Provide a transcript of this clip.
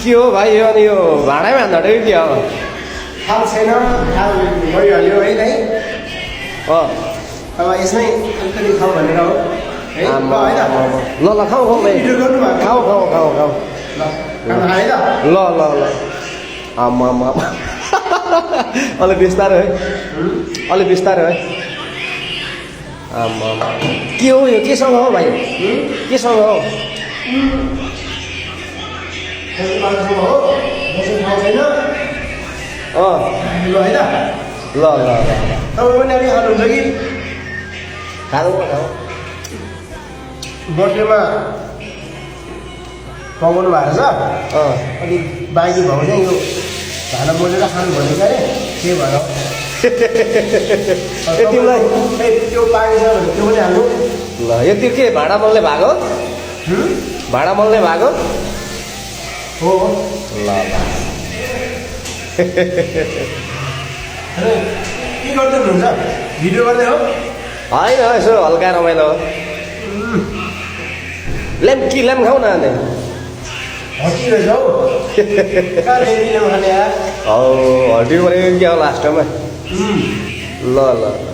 के हो भाइ यो अनि यो भाँडैमा हान्दा के हो थाल छैन थाल भइहाल्यो है दाइ अँ अब यसमै अलिकति खाऊ भनेर हो है आम्मा, ल है त ल ल खाऊ खाऊ भाइ भिडियो गर्नु भएको खाऊ खाऊ खाऊ खाऊ ल खाना खाएँ त ल ल ल आम्मा आम्मा अलि बिस्तारो है अलि बिस्तारो है आम्मा आम्मा के हो यो केसँग हो भाइ केसँग हो मान्छेसँग हो बस्नु ठाउँ छैन अँ ल है त ल ल ल तपाईँ पनि अलि खानुहुन्छ कि खाऊ खाऊ बर्थडेमा पकाउनु भएको छ अँ अनि बाँकी भाउ चाहिँ यो भाँडा मोलेर खानु भनेको अरे के भएर ए तिमीलाई त्यो पाकेको छ भने त्यो पनि हाल्नु ल यो त्यो के भाँडा मल्ने भएको भाँडा मल्ने भएको हो ल ल के गर्दै हुनुहुन्छ भिडियो गर्दै हो होइन यसो हल्का रमाइलो हो ल्याम कि ल्याम खाऊ न अनि हटी रहेछ हौ कहाँ ल्याउनु खाने यार हौ हड्डी पऱ्यो क्या हो लास्टमा ल ल ल